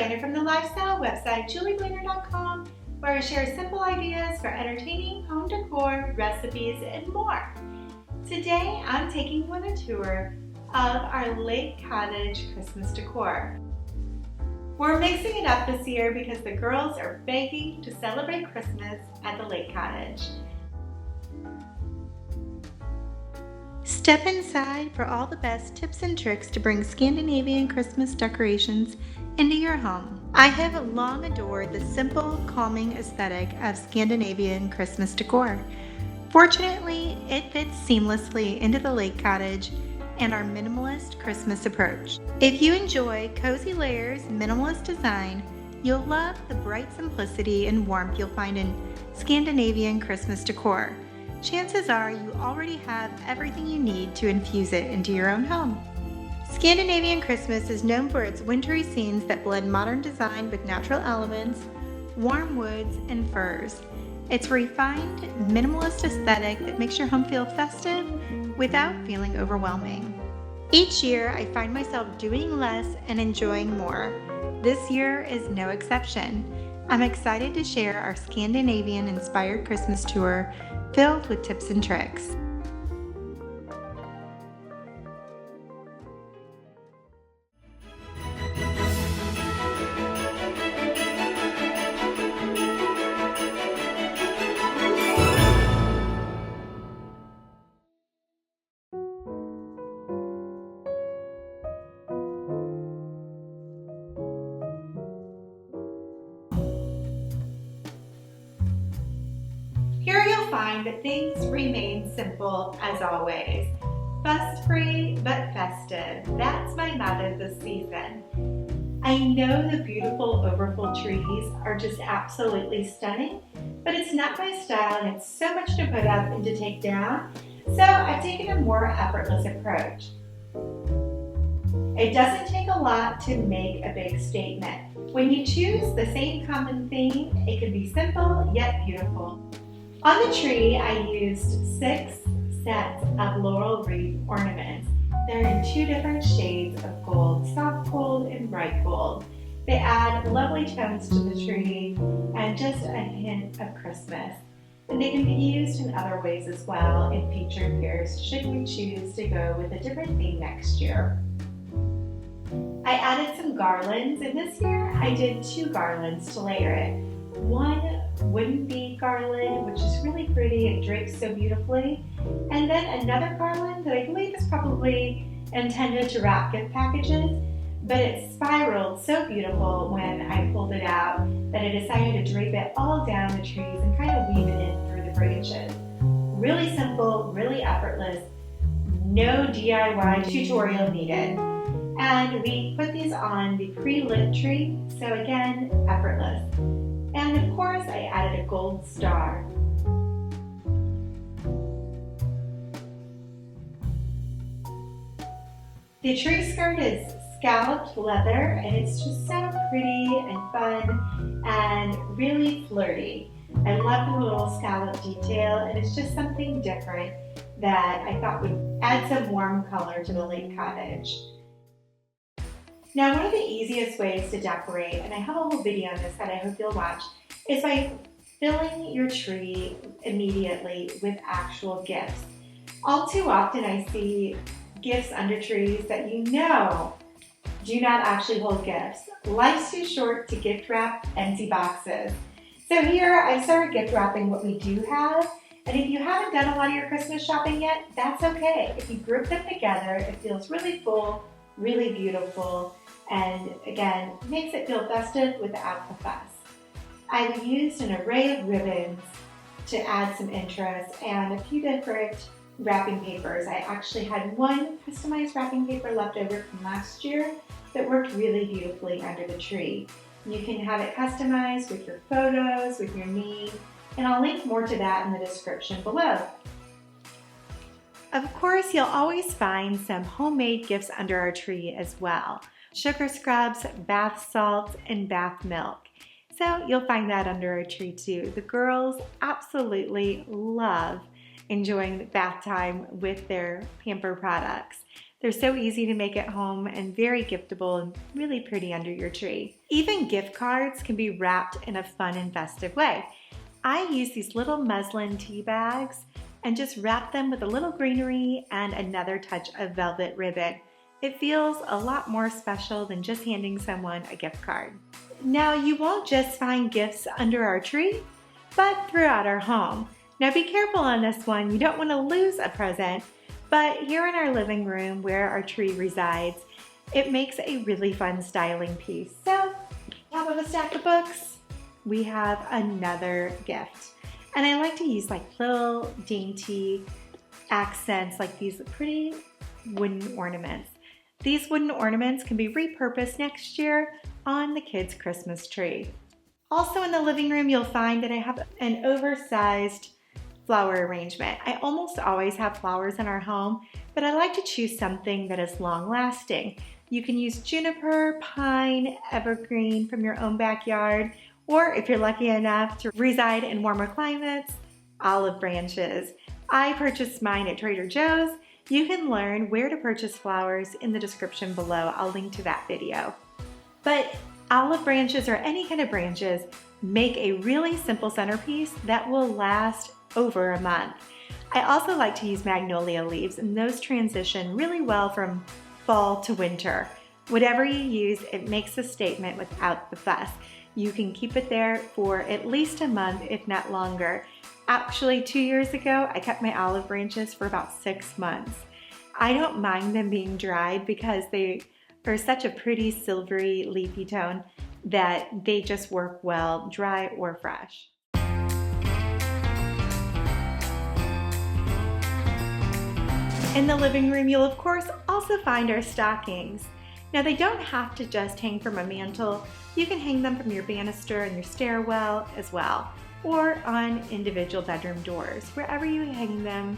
Blanner from the lifestyle website julieblanner.com, where I share simple ideas for entertaining home decor, recipes, and more. Today I'm taking you on a tour of our lake cottage Christmas decor. We're mixing it up this year because the girls are begging to celebrate Christmas at the lake cottage. Step inside for all the best tips and tricks to bring Scandinavian Christmas decorations into your home. I have long adored the simple, calming aesthetic of Scandinavian Christmas decor. Fortunately, it fits seamlessly into the lake cottage and our minimalist Christmas approach. If you enjoy cozy layers, minimalist design, you'll love the bright simplicity and warmth you'll find in Scandinavian Christmas decor. Chances are you already have everything you need to infuse it into your own home. Scandinavian Christmas is known for its wintry scenes that blend modern design with natural elements, warm woods, and furs. It's a refined, minimalist aesthetic that makes your home feel festive without feeling overwhelming. Each year, I find myself doing less and enjoying more. This year is no exception. I'm excited to share our Scandinavian-inspired Christmas tour filled with tips and tricks. Here you'll find that things remain simple as always. Fuss-free but festive. That's my motto this season. I know the beautiful overfull trees are just absolutely stunning, but it's not my style and it's so much to put up and to take down, so I've taken a more effortless approach. It doesn't take a lot to make a big statement. When you choose the same common theme, it can be simple yet beautiful. On the tree, I used 6 sets of laurel wreath ornaments. They're in 2 different shades of gold, soft gold and bright gold. They add lovely tones to the tree and just a hint of Christmas. And they can be used in other ways as well in featured years, should we choose to go with a different theme next year. I added some garlands, and this year I did 2 garlands to layer it. One wooden bead garland, which is really pretty and drapes so beautifully, and then another garland that I believe is probably intended to wrap gift packages, but it spiraled so beautiful when I pulled it out that I decided to drape it all down the trees and kind of weave it in through the branches. Really simple, really effortless, no DIY tutorial needed. And we put these on the pre-lit tree, so again, effortless. And of course, I added a gold star. The tree skirt is scalloped leather, and it's just so pretty and fun and really flirty. I love the little scallop detail, and it's just something different that I thought would add some warm color to the lake cottage. Now, one of the easiest ways to decorate, and I have a whole video on this that I hope you'll watch, is by filling your tree immediately with actual gifts. All too often I see gifts under trees that you know do not actually hold gifts. Life's too short to gift wrap empty boxes. So here I started gift wrapping what we do have, and if you haven't done a lot of your Christmas shopping yet, that's okay. If you group them together, it feels really full, really beautiful, and again, makes it feel festive without the fuss. I've used an array of ribbons to add some interest and a few different wrapping papers. I actually had one customized wrapping paper left over from last year that worked really beautifully under the tree. You can have it customized with your photos, with your name, and I'll link more to that in the description below. Of course, you'll always find some homemade gifts under our tree as well. Sugar scrubs, bath salts, and bath milk. So you'll find that under our tree too. The girls absolutely love enjoying bath time with their pamper products. They're so easy to make at home and very giftable and really pretty under your tree. Even gift cards can be wrapped in a fun and festive way. I use these little muslin tea bags and just wrap them with a little greenery and another touch of velvet ribbon. It feels a lot more special than just handing someone a gift card. Now, you won't just find gifts under our tree, but throughout our home. Now be careful on this one, you don't want to lose a present, but here in our living room where our tree resides, it makes a really fun styling piece. So, top of a stack of books, we have another gift. And I like to use like little dainty accents like these pretty wooden ornaments. These wooden ornaments can be repurposed next year on the kids' Christmas tree. Also in the living room, you'll find that I have an oversized flower arrangement. I almost always have flowers in our home, but I like to choose something that is long lasting. You can use juniper, pine, evergreen from your own backyard, or if you're lucky enough to reside in warmer climates, olive branches. I purchased mine at Trader Joe's. You can learn where to purchase flowers in the description below. I'll link to that video. But olive branches or any kind of branches make a really simple centerpiece that will last over a month. I also like to use magnolia leaves, and those transition really well from fall to winter. Whatever you use, it makes a statement without the fuss. You can keep it there for at least a month, if not longer. Actually, 2 years ago, I kept my olive branches for about 6 months. I don't mind them being dried because they are such a pretty silvery leafy tone that they just work well, dry or fresh. In the living room, you'll of course also find our stockings. Now they don't have to just hang from a mantle. You can hang them from your banister and your stairwell as well, or on individual bedroom doors. Wherever you hang them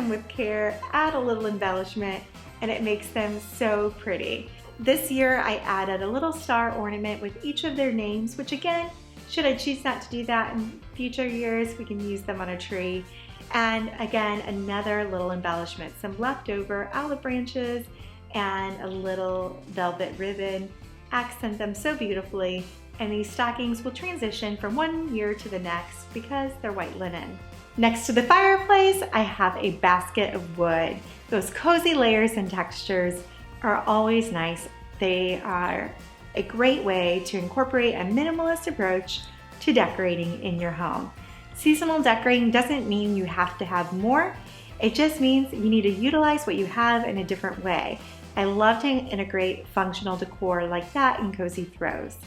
with care, add a little embellishment, and it makes them so pretty. This year I added a little star ornament with each of their names, which again, should I choose not to do that in future years, we can use them on a tree. And again, another little embellishment, some leftover olive branches and a little velvet ribbon accent them so beautifully. And these stockings will transition from one year to the next because they're white linen. Next to the fireplace, I have a basket of wood. Those cozy layers and textures are always nice. They are a great way to incorporate a minimalist approach to decorating in your home. Seasonal decorating doesn't mean you have to have more. It just means you need to utilize what you have in a different way. I love to integrate functional decor like that in cozy throws.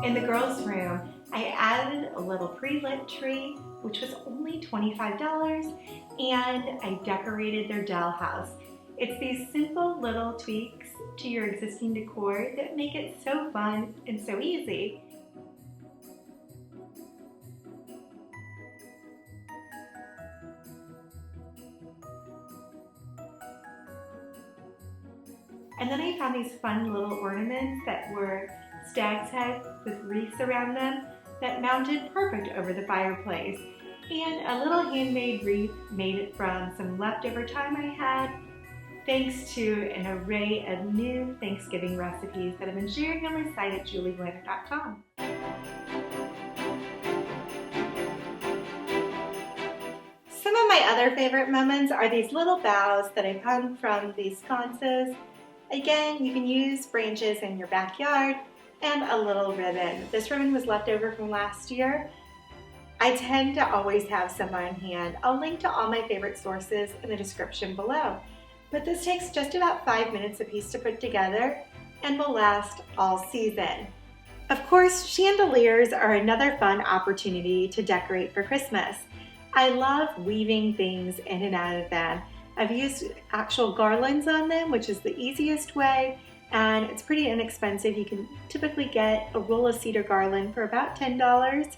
In the girls' room, I added a little pre-lit tree, which was only $25, and I decorated their dollhouse. It's these simple little tweaks to your existing decor that make it so fun and so easy. And then I found these fun little ornaments that were stag's heads with wreaths around them that mounted perfect over the fireplace. And a little handmade wreath made from some leftover time I had, thanks to an array of new Thanksgiving recipes that I've been sharing on my site at julieblanner.com. Some of my other favorite moments are these little boughs that I've hung from these sconces. Again, you can use branches in your backyard and a little ribbon. This ribbon was left over from last year. I tend to always have some on hand. I'll link to all my favorite sources in the description below. But this takes just about 5 minutes a piece to put together and will last all season. Of course, chandeliers are another fun opportunity to decorate for Christmas. I love weaving things in and out of them. I've used actual garlands on them, which is the easiest way, and it's pretty inexpensive. You can typically get a roll of cedar garland for about $10,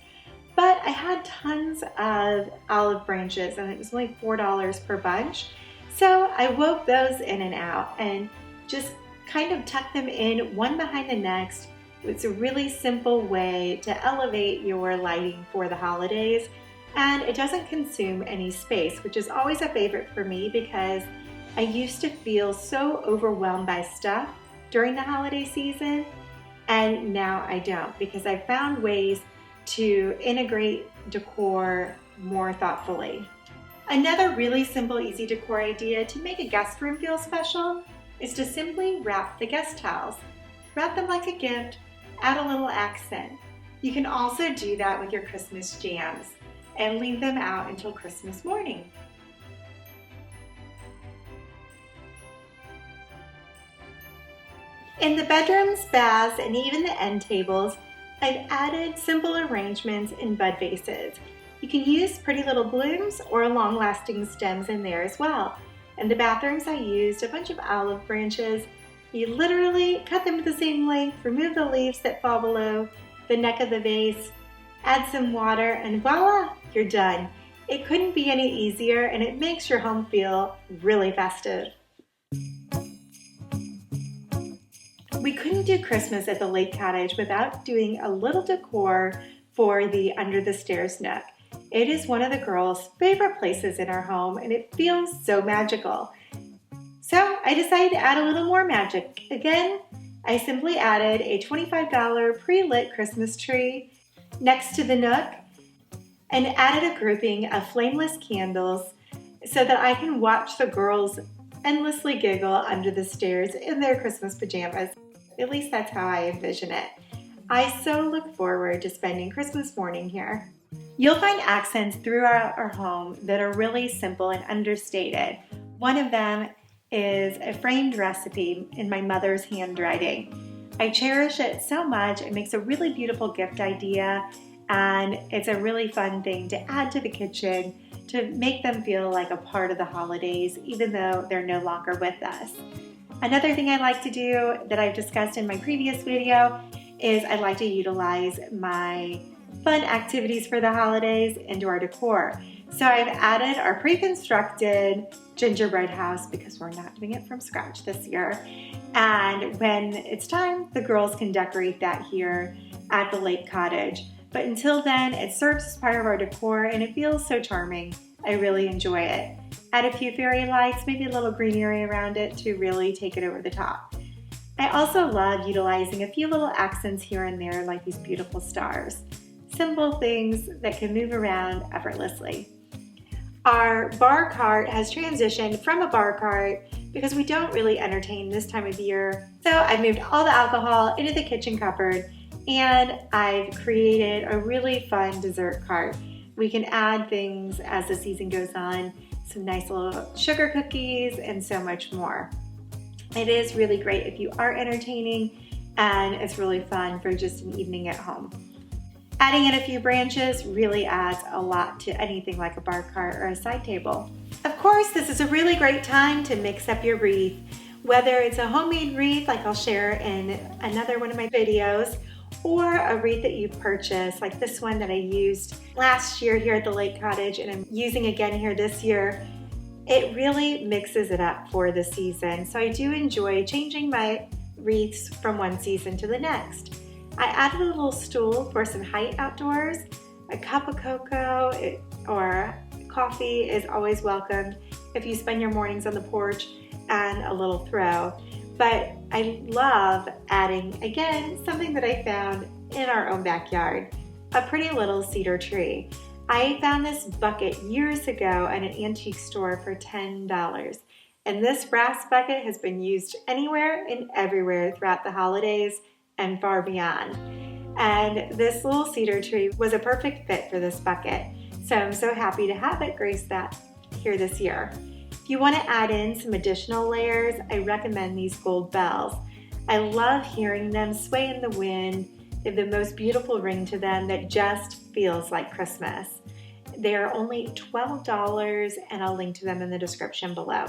but I had tons of olive branches and it was only $4 per bunch. So I wove those in and out and just kind of tuck them in one behind the next. It's a really simple way to elevate your lighting for the holidays. and it doesn't consume any space, which is always a favorite for me because I used to feel so overwhelmed by stuff during the holiday season, and now I don't because I've found ways to integrate decor more thoughtfully. Another really simple, easy decor idea to make a guest room feel special is to simply wrap the guest towels. Wrap them like a gift, add a little accent. You can also do that with your Christmas jams and leave them out until Christmas morning. In the bedrooms, baths, and even the end tables, I've added simple arrangements in bud vases. You can use pretty little blooms or long-lasting stems in there as well. In the bathrooms, I used a bunch of olive branches. You literally cut them to the same length, remove the leaves that fall below the neck of the vase, add some water, and voila, you're done. It couldn't be any easier, and it makes your home feel really festive. We couldn't do Christmas at the Lake Cottage without doing a little decor for the Under the Stairs Nook. It is one of the girls' favorite places in our home, and it feels so magical. So I decided to add a little more magic. Again, I simply added a $25 pre-lit Christmas tree next to the Nook and added a grouping of flameless candles so that I can watch the girls endlessly giggle under the stairs in their Christmas pajamas. At least that's how I envision it. I so look forward to spending Christmas morning here. You'll find accents throughout our home that are really simple and understated. One of them is a framed recipe in my mother's handwriting. I cherish it so much. It makes a really beautiful gift idea, and it's a really fun thing to add to the kitchen to make them feel like a part of the holidays, even though they're no longer with us. Another thing I like to do that I've discussed in my previous video is I like to utilize my fun activities for the holidays into our decor. So I've added our pre-constructed gingerbread house because we're not doing it from scratch this year. And when it's time, the girls can decorate that here at the Lake Cottage. But until then, it serves as part of our decor and it feels so charming. I really enjoy it. Add a few fairy lights, maybe a little greenery around it to really take it over the top. I also love utilizing a few little accents here and there like these beautiful stars. Simple things that can move around effortlessly. Our bar cart has transitioned from a bar cart because we don't really entertain this time of year. So I've moved all the alcohol into the kitchen cupboard and I've created a really fun dessert cart. We can add things as the season goes on, some nice little sugar cookies and so much more. It is really great if you are entertaining, and it's really fun for just an evening at home. Adding in a few branches really adds a lot to anything like a bar cart or a side table. Of course, this is a really great time to mix up your wreath. Whether it's a homemade wreath like I'll share in another one of my videos, or a wreath that you purchase like this one that I used last year here at the Lake Cottage and I'm using again here this year, it really mixes it up for the season. So I do enjoy changing my wreaths from one season to the next. I added a little stool for some height outdoors. A cup of cocoa or coffee is always welcomed if you spend your mornings on the porch, and a little throw. But I love adding, again, something that I found in our own backyard, a pretty little cedar tree. I found this bucket years ago at an antique store for $10. And this brass bucket has been used anywhere and everywhere throughout the holidays and far beyond. And this little cedar tree was a perfect fit for this bucket. So I'm so happy to have it grace that here this year. If you want to add in some additional layers, I recommend these gold bells. I love hearing them sway in the wind. They have the most beautiful ring to them that just feels like Christmas. They are only $12 and I'll link to them in the description below.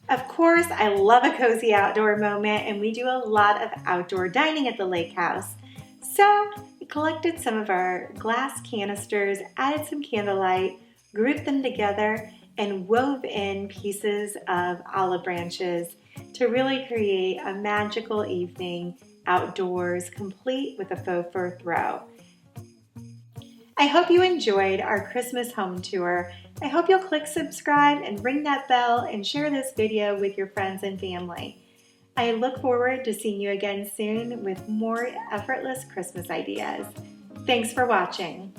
Of course, I love a cozy outdoor moment and we do a lot of outdoor dining at the lake house. So we collected some of our glass canisters, added some candlelight, grouped them together, and wove in pieces of olive branches to really create a magical evening outdoors, complete with a faux fur throw. I hope you enjoyed our Christmas home tour. I hope you'll click subscribe and ring that bell and share this video with your friends and family. I look forward to seeing you again soon with more effortless Christmas ideas. Thanks for watching.